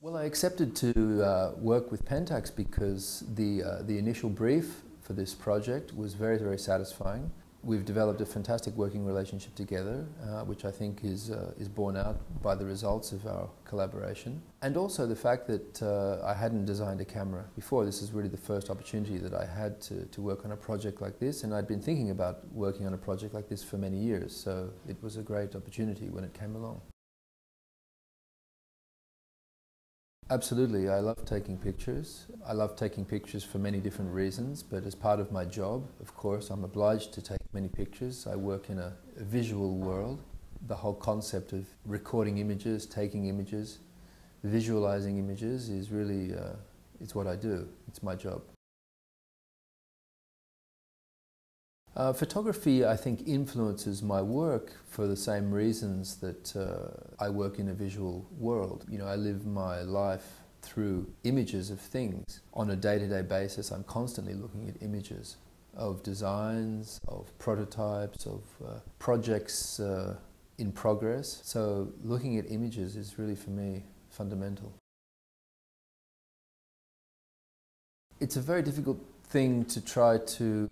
Well, I accepted to work with PENTAX because the initial brief for this project was very, very satisfying. We've developed a fantastic working relationship together, which I think is borne out by the results of our collaboration. And also the fact that I hadn't designed a camera before. This is really the first opportunity that I had to work on a project like this, and I'd been thinking about working on a project like this for many years, so it was a great opportunity when it came along. Absolutely, I love taking pictures. I love taking pictures for many different reasons, but as part of my job, of course, I'm obliged to take many pictures. I work in a visual world. The whole concept of recording images, taking images, visualizing images is really, it's what I do. It's my job. Photography, I think, influences my work for the same reasons that I work in a visual world. You know, I live my life through images of things. On a day-to-day basis, I'm constantly looking at images of designs, of prototypes, of projects in progress. So looking at images is really, for me, fundamental. It's a very difficult thing to try to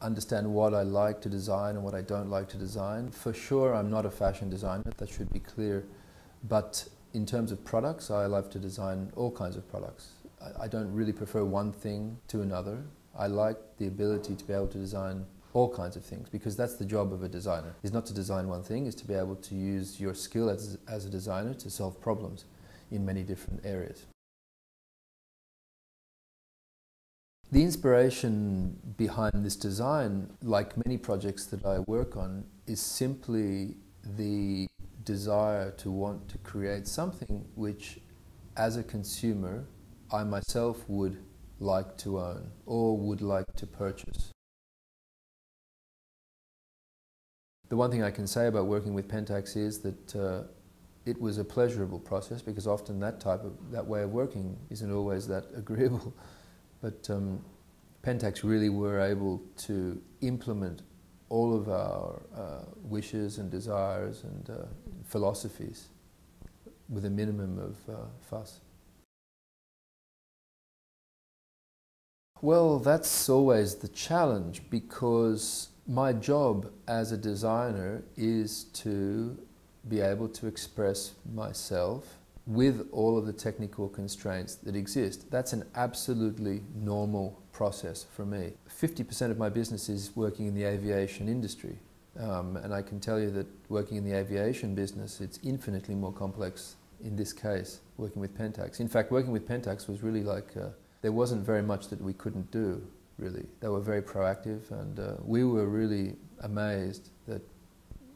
understand what I like to design and what I don't like to design. For sure, I'm not a fashion designer, that should be clear. But in terms of products, I love to design all kinds of products. I don't really prefer one thing to another. I like the ability to be able to design all kinds of things, because that's the job of a designer, is not to design one thing, is to be able to use your skill as a designer to solve problems in many different areas. The inspiration behind this design, like many projects that I work on, is simply the desire to want to create something which, as a consumer, I myself would like to own or would like to purchase. The one thing I can say about working with PENTAX is that it was a pleasurable process, because often that way of working isn't always that agreeable. But PENTAX really were able to implement all of our wishes and desires and philosophies with a minimum of fuss. Well, that's always the challenge, because my job as a designer is to be able to express myself with all of the technical constraints that exist. That's an absolutely normal process for me. 50% of my business is working in the aviation industry, and I can tell you that working in the aviation business, it's infinitely more complex in this case, working with PENTAX. In fact, working with PENTAX was really like, there wasn't very much that we couldn't do, really. They were very proactive, and we were really amazed that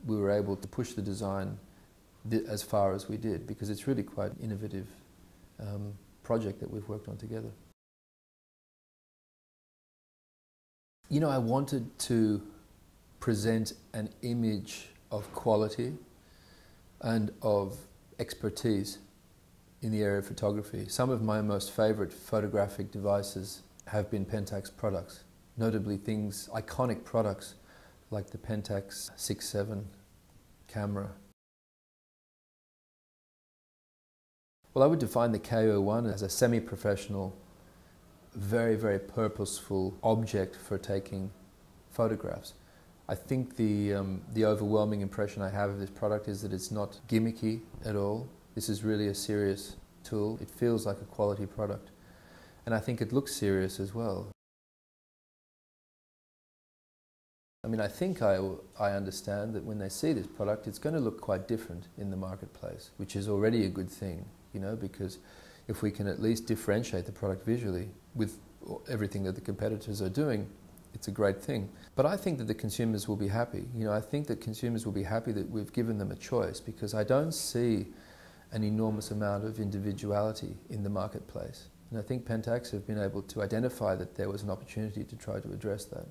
we were able to push the design as far as we did, because it's really quite an innovative project that we've worked on together. You know, I wanted to present an image of quality and of expertise in the area of photography. Some of my most favourite photographic devices have been PENTAX products, notably iconic products like the PENTAX 6-7 camera. Well, I would define the K-01 as a semi-professional, very, very purposeful object for taking photographs. I think the overwhelming impression I have of this product is that it's not gimmicky at all. This is really a serious tool. It feels like a quality product. And I think it looks serious as well. I mean, I think I understand that when they see this product, it's going to look quite different in the marketplace, which is already a good thing. You know, because if we can at least differentiate the product visually with everything that the competitors are doing, it's a great thing. But I think that the consumers will be happy. You know, I think that consumers will be happy that we've given them a choice, because I don't see an enormous amount of individuality in the marketplace. And I think PENTAX have been able to identify that there was an opportunity to try to address that.